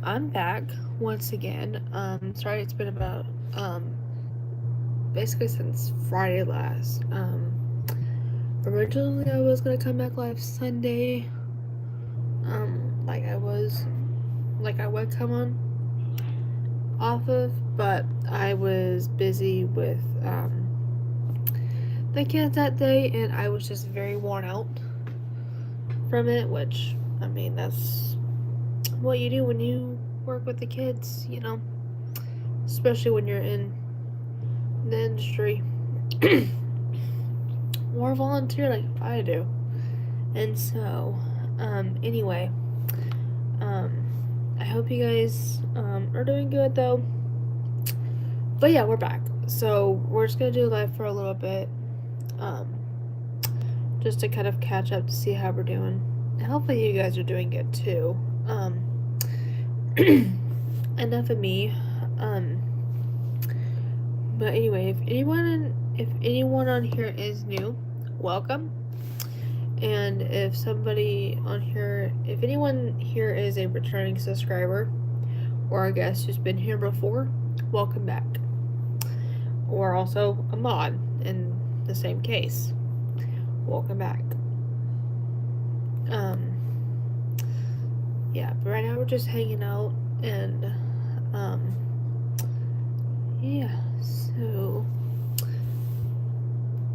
I'm back once again. Sorry it's been about basically since Friday last. Originally I was gonna come back live Sunday. Like I would come on off of, but I was busy with the kids that day, and I was just very worn out from it. Which I mean, that's what you do when you work with the kids, especially when you're in the industry or volunteer like I do. And so, anyway, I hope you guys are doing good though. But yeah, we're back. So we're just gonna do live for a little bit, um, just to kind of catch up to see how we're doing. And hopefully you guys are doing good too. Enough of me. Um, but anyway, if anyone on here is new, welcome. And if anyone here is a returning subscriber or a guest who's been here before, welcome back. Or also a mod in the same case, welcome back. Yeah, but right now we're just hanging out and, yeah, so,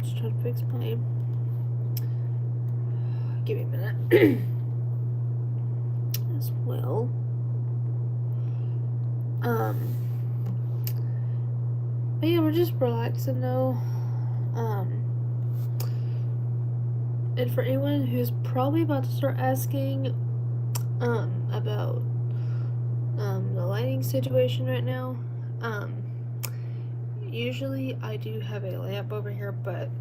just trying to fix my, give me a minute, as well. But yeah, we're just relaxing though. And for anyone who's probably about to start asking, about, the lighting situation right now, usually I do have a lamp over here, but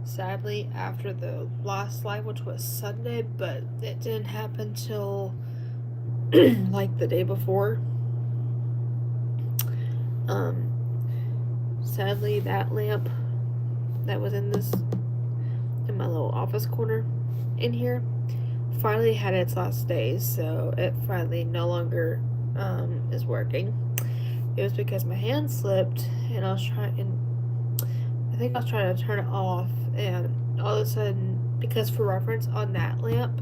sadly after the last live, which was Sunday, but it didn't happen till like the day before, sadly that lamp that was in my little office corner in here finally had its last days, so it finally no longer is working. It was because my hand slipped and I think I was trying to turn it off, and all of a sudden, because for reference on that lamp,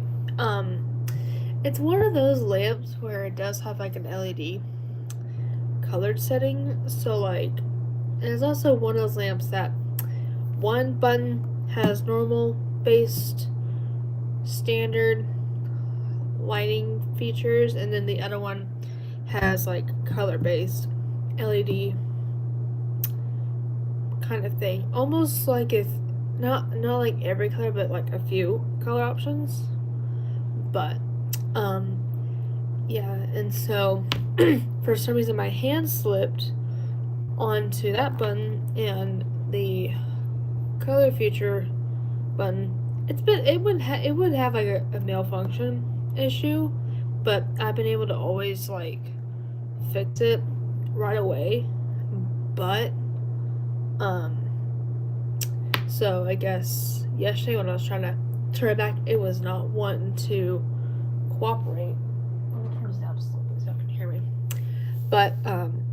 it's one of those lamps where it does have like an LED colored setting, so like it's also one of those lamps that one button has normal based standard lighting features, and then the other one has like color based LED kind of thing, almost like if not like every color, but like a few color options. But yeah, and so for some reason my hand slipped onto that button, and the color feature button, it would have like a malfunction issue, but I've been able to always like fix it right away. But so I guess yesterday when I was trying to turn it back, it was not wanting to cooperate. I'm gonna turn this down just a little bit so I can hear me. But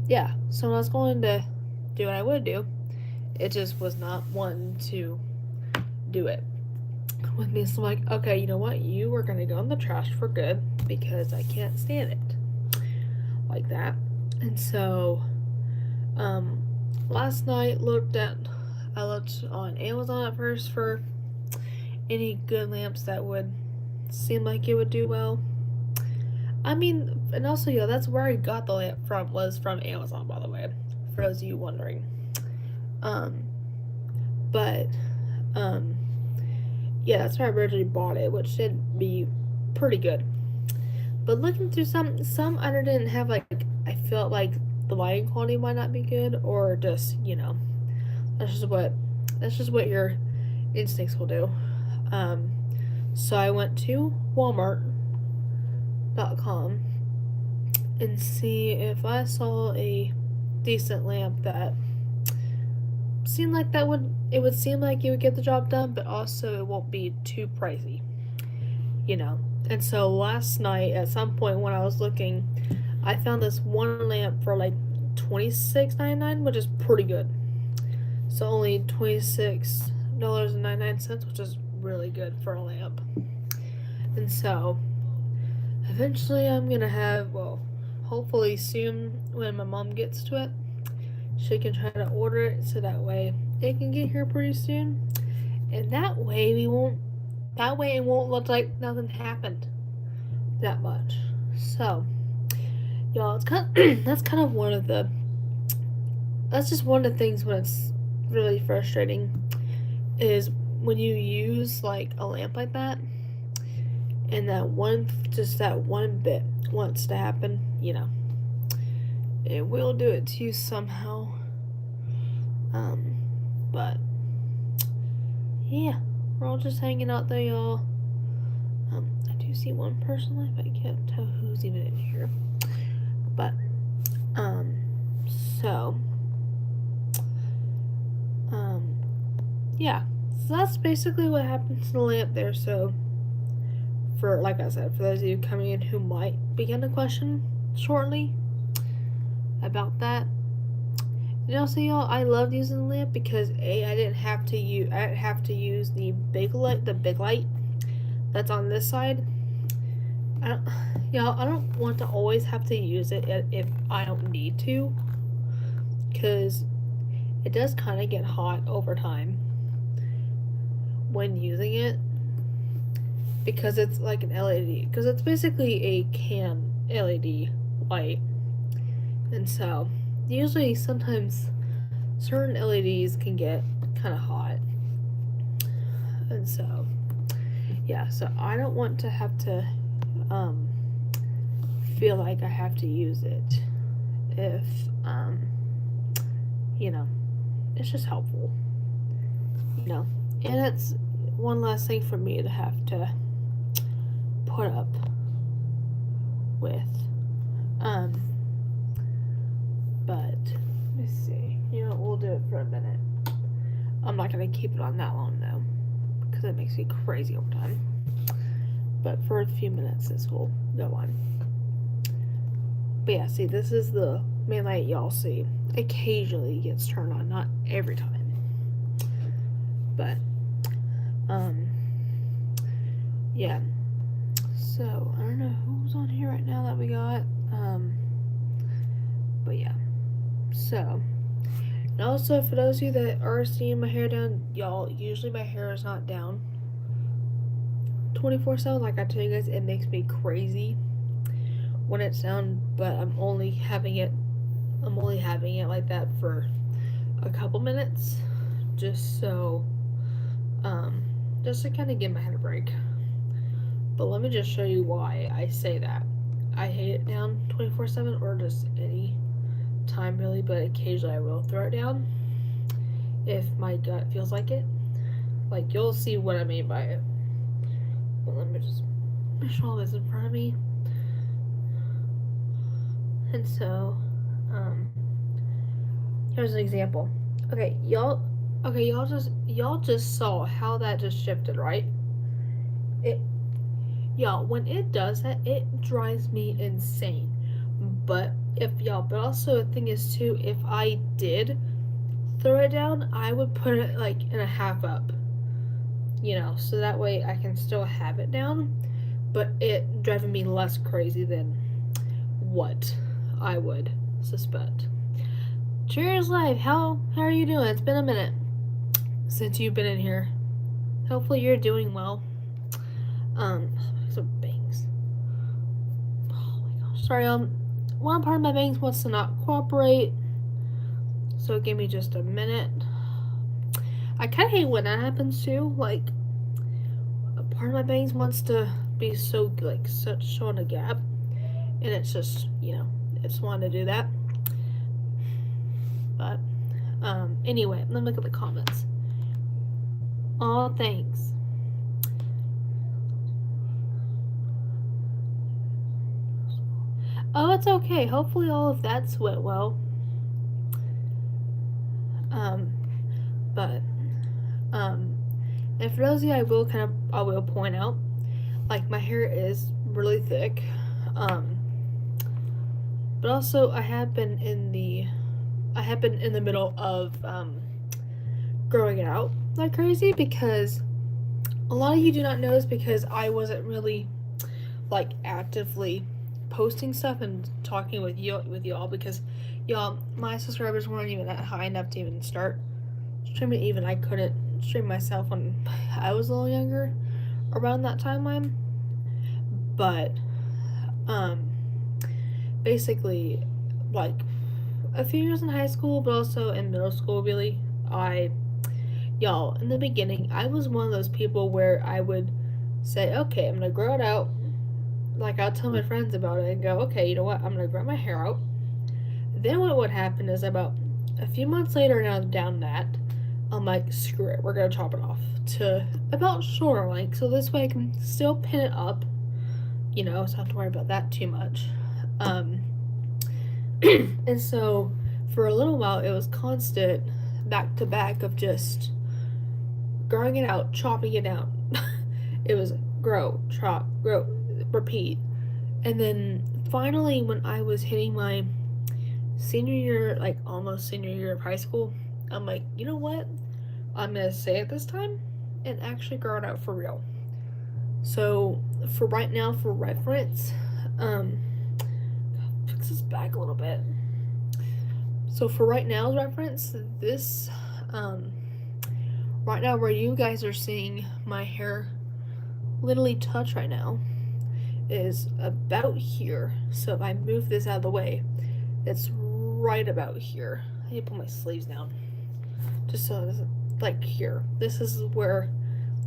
yeah, so when I was going to do what I would do, it just was not wanting to do it with me. So I'm like, okay, you know what? You are gonna go in the trash for good because I can't stand it like that. And so last night I looked on Amazon at first for any good lamps that would seem like it would do well. I mean, and also, yeah, that's where I got the lamp from, was from Amazon, by the way, for those of you wondering. But yeah, that's where I originally bought it, which should be pretty good. But looking through some I didn't have, like, I felt like the lighting quality might not be good, or just, that's just what your instincts will do. So I went to Walmart.com and see if I saw a decent lamp that seemed like it would seem like it would get the job done, but also it won't be too pricey. And so last night, at some point when I was looking, I found this one lamp for like $26.99, which is pretty good. So only $26.99, which is really good for a lamp. And so eventually I'm gonna have, well, hopefully soon when my mom gets to it, she can try to order it so that way it can get here pretty soon. And that way it won't look like nothing happened that much. So, y'all, it's that's kind of that's just one of the things when it's really frustrating is when you use like a lamp like that and that one bit wants to happen, it will do it to you somehow. But yeah, we're all just hanging out there, y'all. I do see one person left, but I can't tell who's even in here. But so yeah, so that's basically what happened to the lamp there. So for, like I said, for those of you coming in who might begin to question shortly about that, and also, y'all, I loved using the lamp because I didn't have to use the big light that's on this side. I don't want to always have to use it if I don't need to, because it does kind of get hot over time when using it, because it's like an LED, because it's basically a can LED light. And so usually sometimes certain LEDs can get kind of hot. And so yeah, so I don't want to have to feel like I have to use it if it's just helpful, and it's one less thing for me to have to put up with. But let me see. We'll do it for a minute. I'm not gonna keep it on that long though, because it makes me crazy over time. But for a few minutes, this will go on. But yeah, see, this is the main light y'all see. Occasionally gets turned on, not every time. But yeah. So I don't know who's on here right now that we got. But yeah. So, and also for those of you that are seeing my hair down, y'all, usually my hair is not down 24/7. Like I tell you guys, it makes me crazy when it's down, but I'm only having it like that for a couple minutes, just so just to kind of give my head a break. But let me just show you why I say that. I hate it down 24/7, or just any time really, but occasionally I will throw it down if my gut feels like it. Like, you'll see what I mean by it. But let me just show this in front of me. And so here's an example. Okay, y'all just saw how that just shifted, right? When it does that, it drives me insane. But also the thing is too, if I did throw it down, I would put it like in a half up, so that way I can still have it down, but it driving me less crazy than what I would suspect. Cheers, life. How are you doing? It's been a minute since you've been in here. Hopefully you're doing well. Some bangs. Oh my gosh. Sorry, one part of my bangs wants to not cooperate, so give me just a minute. I kind of hate when that happens too. Like, a part of my bangs wants to be so showing a gap, and it's just it's wanting to do that. But anyway, let me look at the comments. Oh, thanks. Oh, it's okay. Hopefully all of that's went well. But and for those of you I will point out, like my hair is really thick. But also I have been in the middle of growing it out like crazy, because a lot of you do not know this, because I wasn't really like actively posting stuff and talking with y'all, because y'all, my subscribers weren't even that high enough to even start streaming. Even I couldn't stream myself when I was a little younger around that timeline. But basically, like a few years in high school, but also in middle school, really, y'all, in the beginning, I was one of those people where I would say, okay, I'm gonna grow it out. Like, I'll tell my friends about it and go, okay, you know what, I'm gonna grow my hair out. Then what would happen is, about a few months later, now down that, I'm like, screw it, we're gonna chop it off to about shoulder length, so this way I can still pin it up, so I don't have to worry about that too much. And so for a little while, it was constant back to back of just growing it out, chopping it down. It was grow, chop, grow, repeat. And then finally, when I was hitting my senior year, like almost senior year of high school, I'm like, you know what? I'm gonna say it this time and actually grow it out for real. So for right now, for reference, fix this back a little bit. So for right now's reference, this, right now where you guys are seeing my hair literally touch right now is about here. So if I move this out of the way, it's right about here. I need to pull my sleeves down just so it doesn't, like here. This is where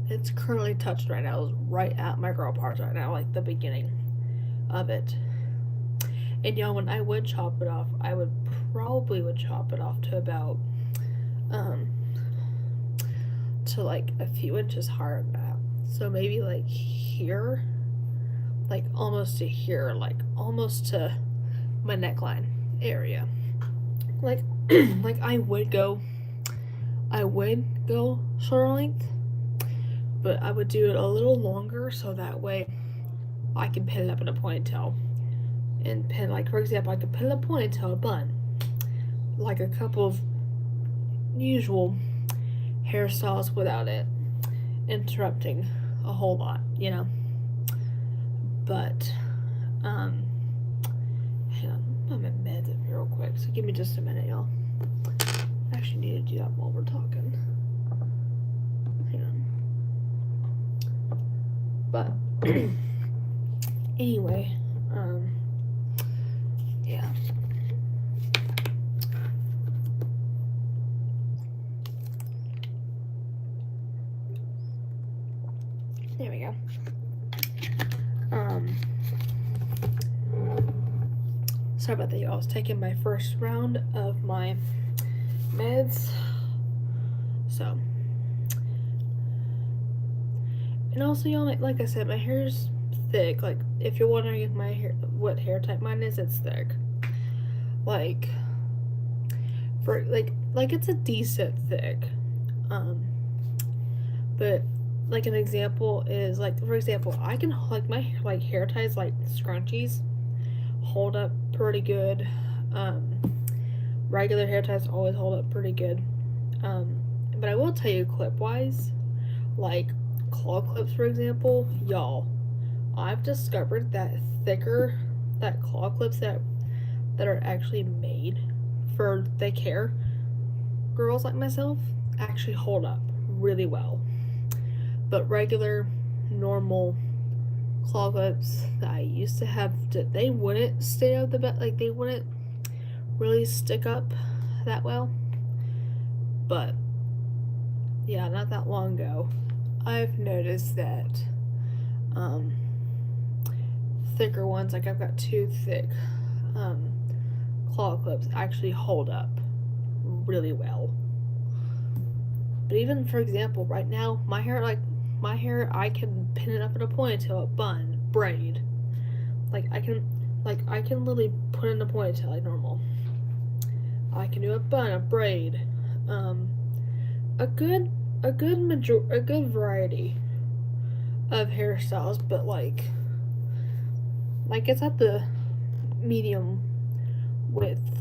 it's currently touched right now. It's right at my girl parts right now, like the beginning of it. And y'all, when I would chop it off, I would chop it off to about to like a few inches higher than that. So maybe like here, like almost to here, like almost to my neckline area. Like like I would go shoulder length, but I would do it a little longer so that way I can pin it up in a ponytail. And pin, like for example, I could pin a ponytail, a bun, like a couple of usual hairstyles without it interrupting a whole lot, But hang on, I'm in bed real quick, so give me just a minute, y'all. I actually need to do that while we're talking. Hang on. But anyway, yeah. There we go. Sorry about that, y'all. I was taking my first round of my meds. So. And also, y'all, like I said, my hair's thick. Like, if you're wondering if my hair, what hair type mine is, it's thick. Like, for, like it's a decent thick. But, like, an example is, like, for example, I can, like, my, like, hair ties, like, scrunchies, hold up pretty good. Regular hair ties always hold up pretty good. But I will tell you, clip-wise, like, claw clips, for example, y'all, I've discovered that claw clips that are actually made for thick hair girls like myself actually hold up really well. But regular, normal claw clips that I used to have, they wouldn't stay out the bed, like they wouldn't really stick up that well. But yeah, not that long ago, I've noticed that thicker ones, like I've got two thick claw clips, actually hold up really well. But even, for example, right now, my hair, I can pin it up in a ponytail, a bun, braid. I can literally put it in a ponytail like normal. I can do a bun, a braid, a good variety of hairstyles, but like it's at the medium width,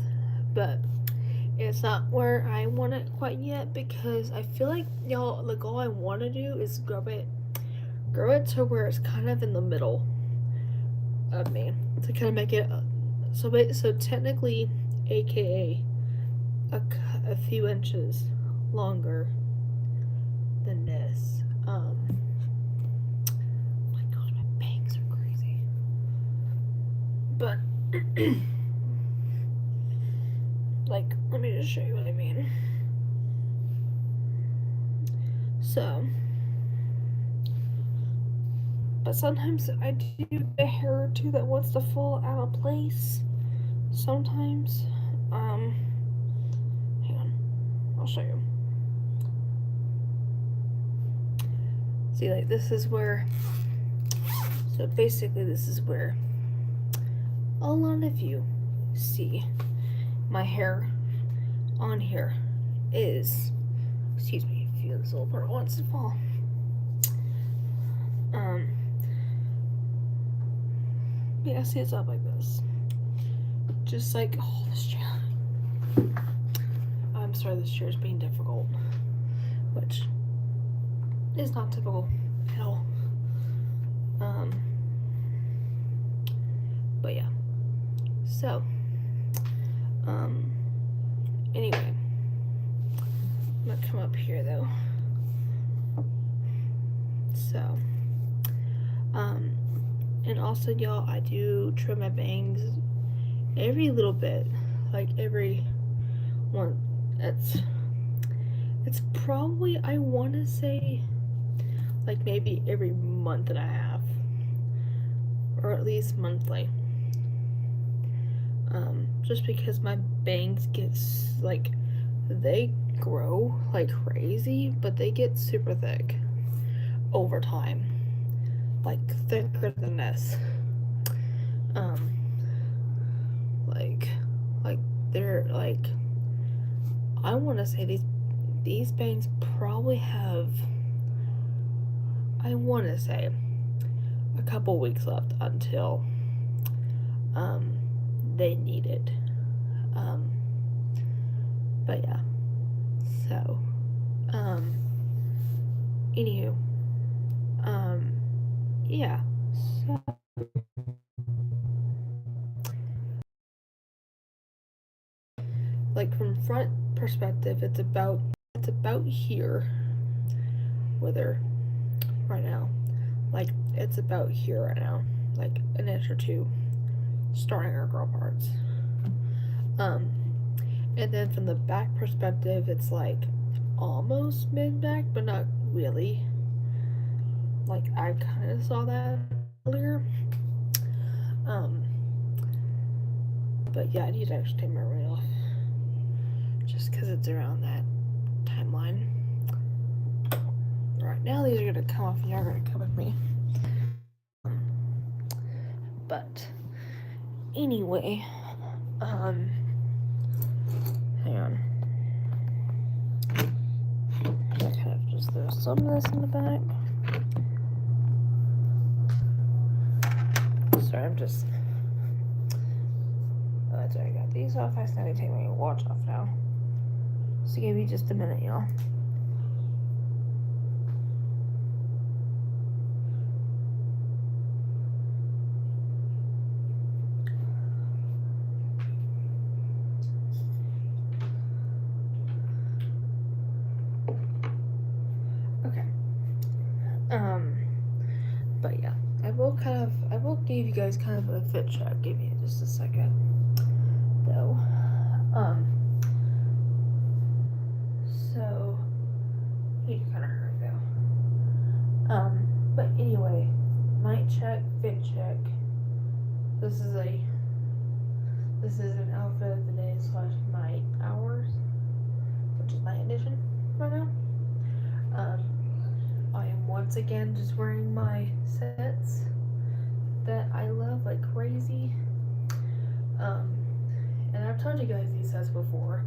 but it's not where I want it quite yet because I feel like y'all, like all I want to do is grow it to where it's kind of in the middle of me to kind of make it so technically, aka a few inches longer than this. My god, my bangs are crazy. But like, let me just show you what I mean. So, but sometimes I do get a hair or two that wants to fall out of place. Sometimes, hang on, I'll show you. See, like this is where, so basically this is where a lot of you see my hair on here is, excuse me, feel this little part wants to fall. Yeah, see, it's up like this. Just like, oh, this chair. I'm sorry, this chair is being difficult, which is not typical at all. But yeah. So, anyway, I'm gonna come up here though. So, and also y'all, I do trim my bangs every little bit, like every one. It's probably, I want to say, like maybe every month and a half, or at least monthly. Just because my bangs get like, they grow like crazy, but they get super thick over time, like thicker than this. Like they're like, I want to say these bangs probably have, I want to say, a couple weeks left until they need it. But yeah, so anywho, yeah, so like from front perspective, it's about here with her right now. Like it's about here right now, like an inch or two, starting her girl parts. And then from the back perspective, it's like almost mid back, but not really. Like I kind of saw that earlier. But yeah, I need to actually take my ring off, just because it's around that timeline. Right now, these are gonna come off, and you're gonna come with me. But anyway, hang on. I kind of just throw some of this in the back. Sorry, I'm just. That's right, I got these off. I still need to take my watch off now. So give me just a minute, y'all. Okay. But yeah, I will give you guys kind of a fit check. Give me just a second, though. So you kind of hurt though. But anyway, night check, fit check. This is an outfit of the day / night hours, which is night edition right now. I am once again just wearing my sets that I love like crazy. And I've told you guys these sets before.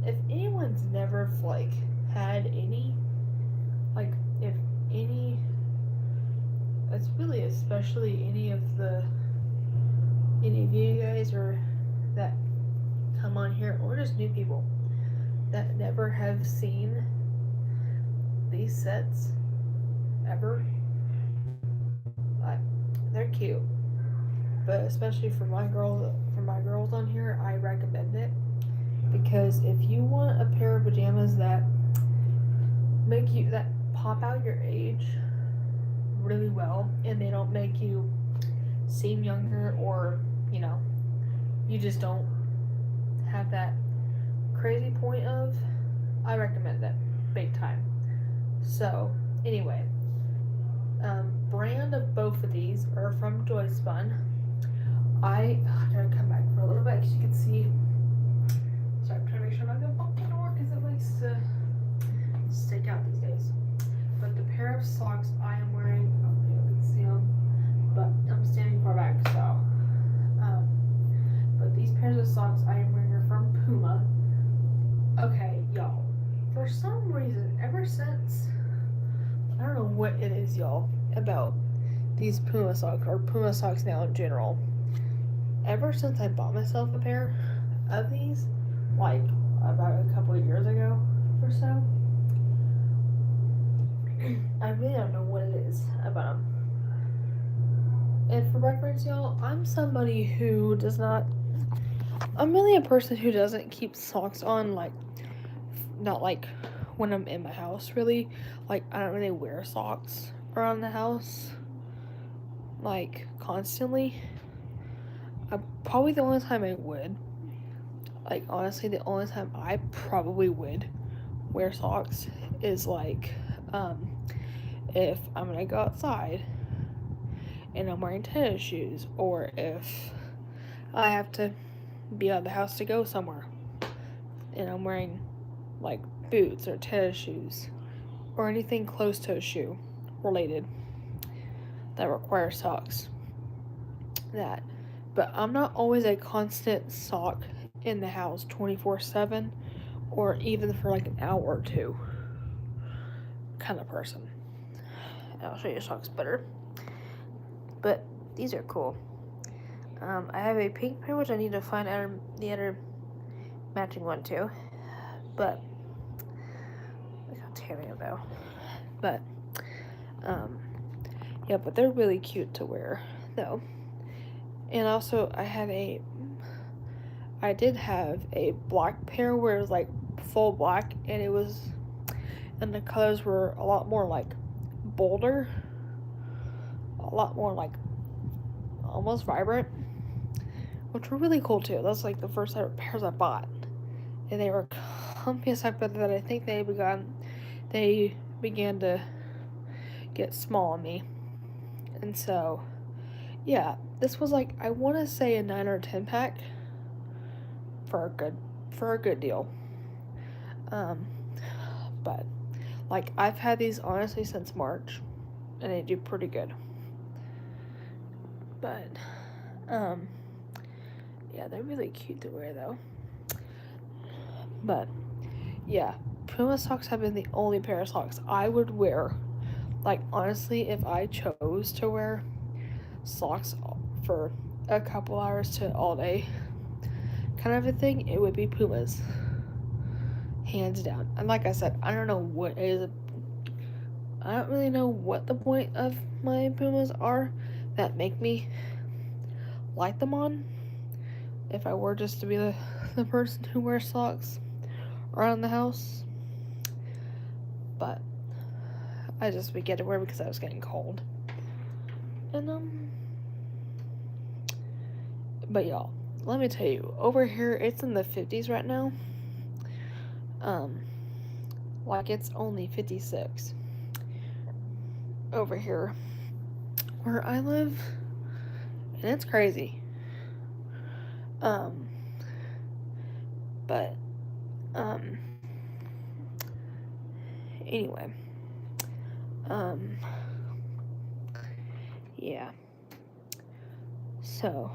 If anyone's never like had any, like if any it's really especially any of you guys or that come on here, or just new people that never have seen these sets ever. Like, they're cute, but especially for my girls on here, I recommend it because if you want a pair of pajamas that pop out your age really well, and they don't make you seem younger, or you know, you just don't have that crazy point of, I recommend it big time. So anyway, brand of both of these are from Joyspun. I gotta come back for a little bit because you can see. Sorry, I'm trying to make sure I'm not gonna bump the door because it likes to stick out these days. But the pair of socks I am wearing, I don't know if you can see them, but I'm standing far back, so. But these pairs of socks I am wearing are from Puma. Okay, y'all. For some reason, ever since, I don't know what it is, y'all, about these Puma socks, or Puma socks now in general. Ever since I bought myself a pair of these, like about a couple of years ago or so, I really don't know what it is about them. And for reference, y'all, I'm somebody who does not. I'm really a person who doesn't keep socks on, like, not like when I'm in my house, really. Like, I don't really wear socks around the house, like, constantly. Probably the only time I would, like, honestly, the only time I probably would wear socks is, like, if I'm gonna go outside and I'm wearing tennis shoes, or if I have to be out of the house to go somewhere and I'm wearing, like, boots or tennis shoes or anything close to a shoe related that requires socks. But I'm not always a constant sock in the house 24/7 or even for like an hour or two kind of person. I'll show you socks better. But these are cool. I have a pink pair, which I need to find the other matching one too. But look how tan I am though. But yeah, but they're really cute to wear though. And also I did have a black pair where it was like full black, and the colors were a lot more like bolder, a lot more like almost vibrant, which were really cool too. That's like the first set of pairs I bought, and they were comfy as heck, but that I think they began to get small on me, and so yeah, this was like, I want to say a 9 or 10 pack for a good deal. But like, I've had these honestly since March, and they do pretty good. But yeah, they're really cute to wear though. But yeah, Puma socks have been the only pair of socks I would wear. Like, honestly, if I chose to wear socks for a couple hours to all day kind of a thing, it would be Pumas, hands down. And like I said, I don't really know what the point of my Pumas are that make me like them on, if I were just to be the person who wears socks around the house. But I just began to wear because I was getting cold. And but y'all, let me tell you, over here it's in the 50s right now. Like, it's only 56 over here where I live, and it's crazy. But anyway, yeah. So,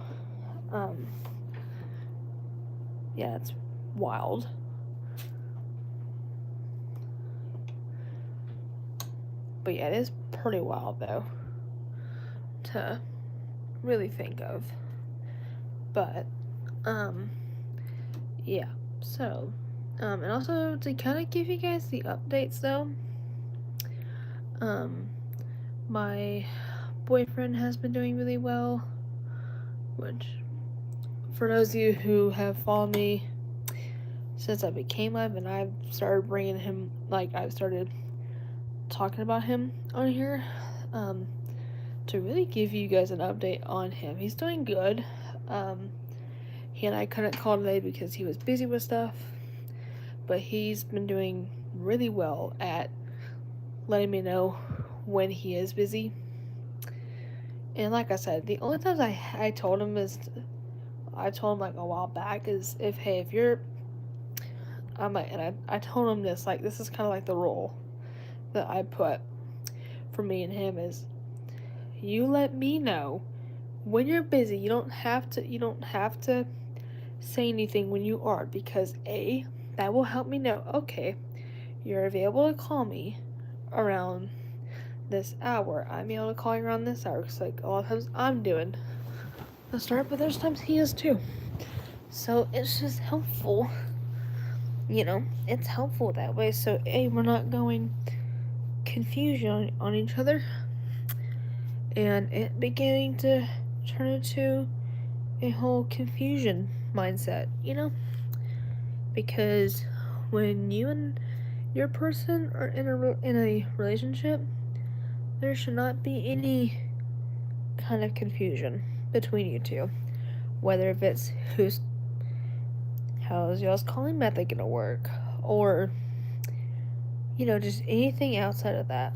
yeah, it's wild. But yeah, it is pretty wild though. to really think of. But, yeah. So, and also to kind of give you guys the updates though, my boyfriend has been doing really well, which, for those of you who have followed me since I became live and I've started bringing him, like, I've started talking about him on here, to really give you guys an update on him. He's doing good. He and I couldn't call today because he was busy with stuff, but he's been doing really well at letting me know when he is busy. And like I said, the only times I told him is, I told him like a while back is if you're, I'm like, and I told him this, like, this is kind of like the rule that I put for me and him is, you let me know when you're busy. You don't have to say anything when you are, because A, that will help me know, okay, you're available to call me around this hour. I'm able to call you around this hour, because like a lot of times I'm doing the start, but there's times he is too. So it's just helpful, it's helpful that way. So A, we're not going confusion on each other, and it beginning to turn into a whole confusion mindset, because when you and your person are in a relationship, there should not be any kind of confusion between you two, whether if it's how's y'all's calling method gonna work, or just anything outside of that.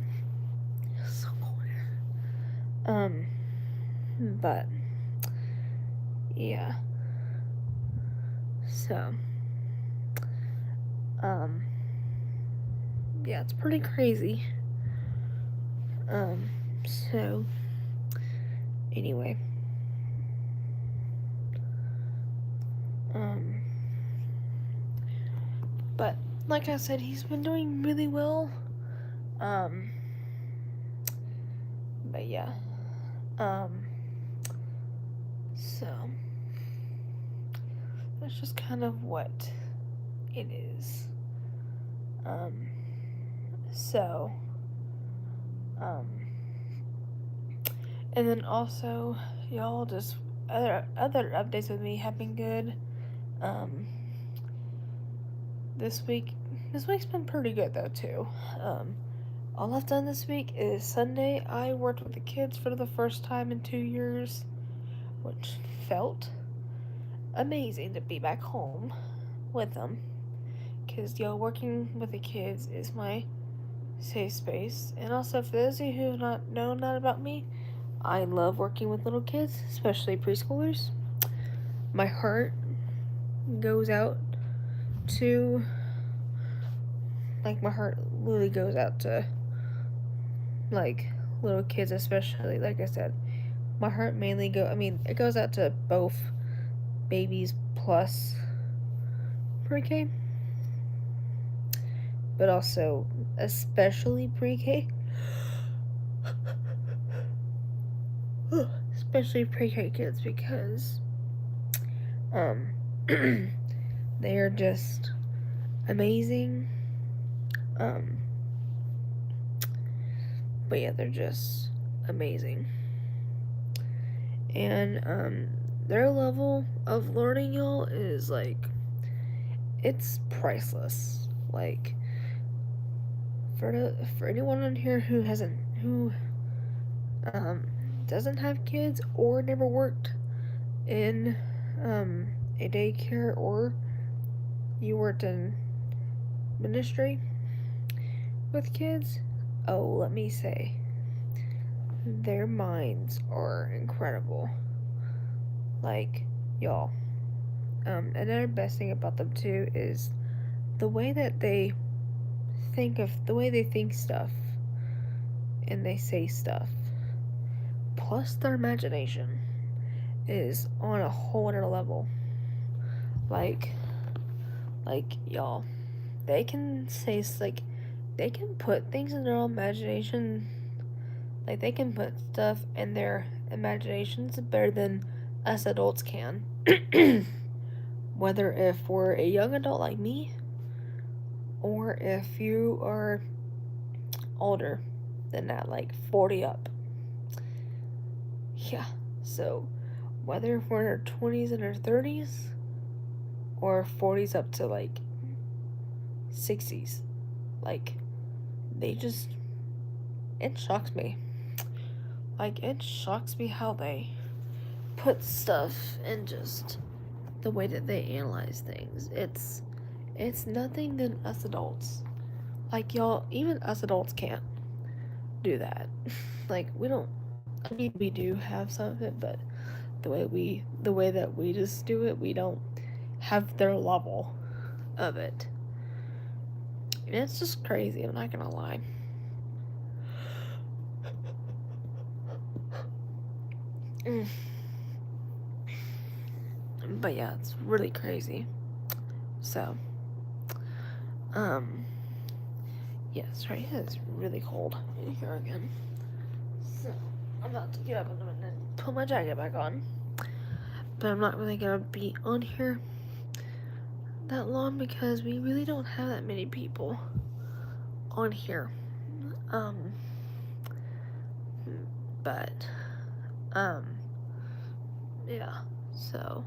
It's so cold here. But yeah, so yeah, it's pretty crazy. So anyway, but like I said, he's been doing really well. But yeah, so that's just kind of what it is. So, and then also, y'all, just other updates with me have been good. This week's been pretty good though too. All I've done this week is Sunday I worked with the kids for the first time in 2 years, which felt amazing to be back home with them, because working with the kids is my safe space. And also, for those of you who have not known that about me, I love working with little kids, especially preschoolers. My heart goes out to, my heart literally goes out to, little kids, especially. Like I said, my heart mainly it goes out to both babies plus pre-K, but also especially pre-K. Especially pre-K kids, because they are just amazing. But yeah, they're just amazing. And their level of learning, y'all, is it's priceless. For anyone on here who doesn't have kids or never worked in a daycare, or you worked in ministry with kids, let me say, their minds are incredible. Y'all. Another best thing about them too is the way that they think stuff and they say stuff, plus their imagination is on a whole other level. Y'all, they can say, they can put things in their own imagination. They can put stuff in their imaginations better than us adults can. Whether if we're a young adult like me, or if you are older than that, like 40 up. Yeah, so whether if we're in our 20s and our 30s, or 40s up to like 60s, like, they just, it shocks me. Like, it shocks me how they put stuff in just the way that they analyze things. It's nothing than us adults. Like, y'all, even us adults can't do that. Like, we don't, I mean, we do have some of it, but the way that we just do it, we don't have their level of it. And it's just crazy, I'm not gonna lie. But yeah, it's really crazy. So, yes, right here it's really cold in here again. So, I'm about to get up in a minute and put my jacket back on. But I'm not really gonna be on here that long because we really don't have that many people on here. But, yeah, so,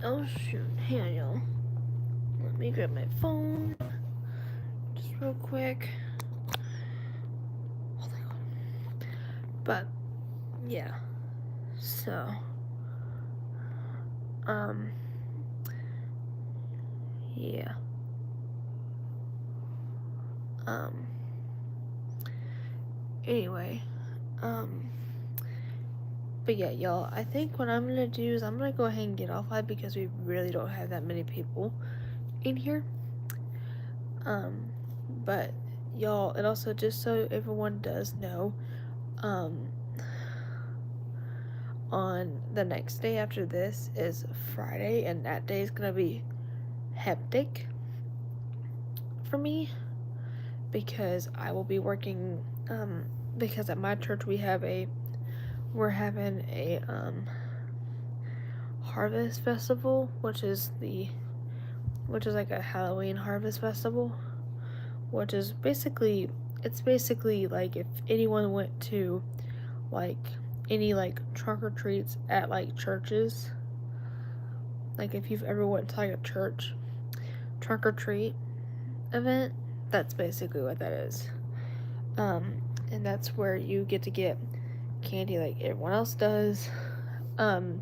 oh shoot, hang on, y'all. Let me grab my phone, just real quick. Oh my god. But, yeah, so, yeah. Anyway, but yeah, y'all, I think what I'm gonna do is I'm gonna go ahead and get off live because we really don't have that many people in here. But y'all, and also just so everyone does know, on the next day after this is Friday, and that day is gonna be hectic for me because I will be working, because at my church we're having a harvest festival, which is like a Halloween harvest festival, which is basically like if anyone went to like any like trunk or treats at like churches, like if you've ever went to like a church trunk or treat event, that's basically what that is. And that's where you get to get candy like everyone else does. You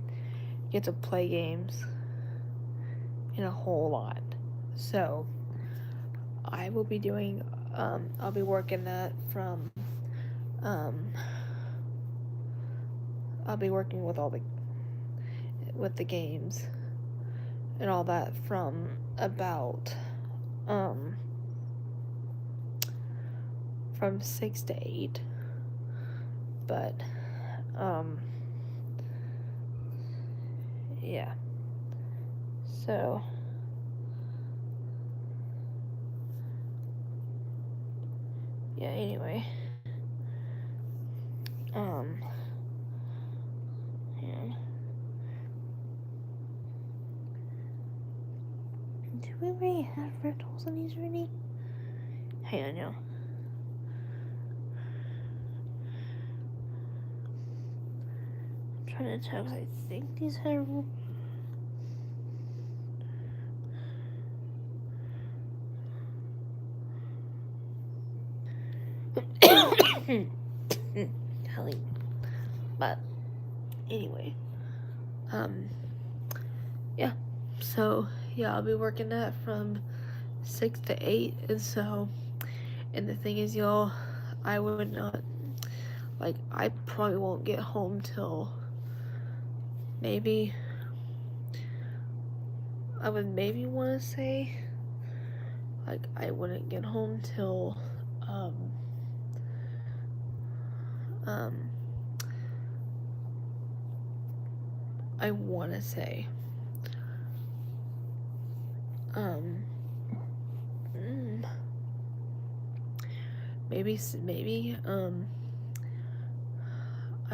get to play games and a whole lot. So I will be doing, I'll be working that from, I'll be working with with the games and all that from about, from 6 to 8. But, yeah. So, yeah, anyway. And do we already have rentals on these already? Hang on, y'all. I'm trying to tell because I think these have. Helly. But anyway, yeah. So yeah, I'll be working that from 6 to 8, and so, and the thing is, y'all, I would not, like, I probably won't get home till maybe, I would maybe want to say, like, I wouldn't get home till, I want to say, maybe,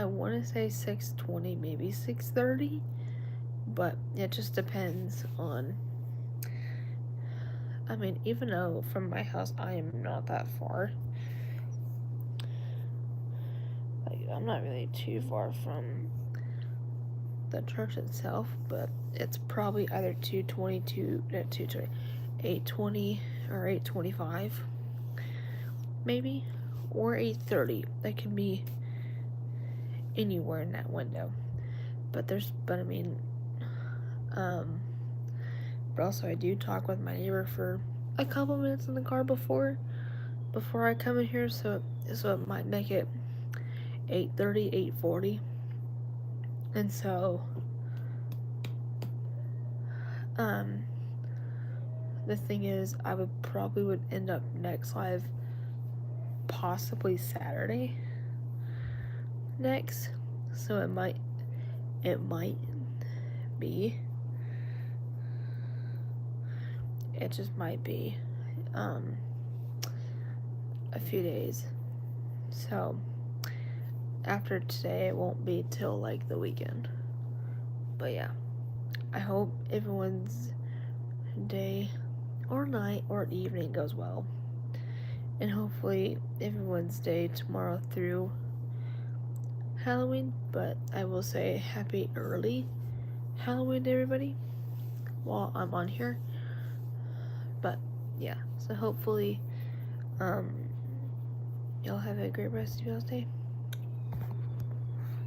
I want to say 6:20, maybe 6:30, but it just depends on. I mean, even though from my house I am not that far, like I'm not really too far from the church itself, but it's probably either 8:20 or 8:25, maybe, or 8:30. That can be anywhere in that window. But I mean, but also I do talk with my neighbor for a couple minutes in the car before I come in here, so it might make it 8:30, 8:40. And so the thing is, I would end up next live possibly Saturday next, so it might be, it just might be a few days. So after today, it won't be till like the weekend. But yeah, I hope everyone's day or night or evening goes well, and hopefully everyone's day tomorrow through Halloween. But I will say happy early Halloween to everybody while I'm on here. But yeah, so hopefully y'all have a great rest of y'all's day.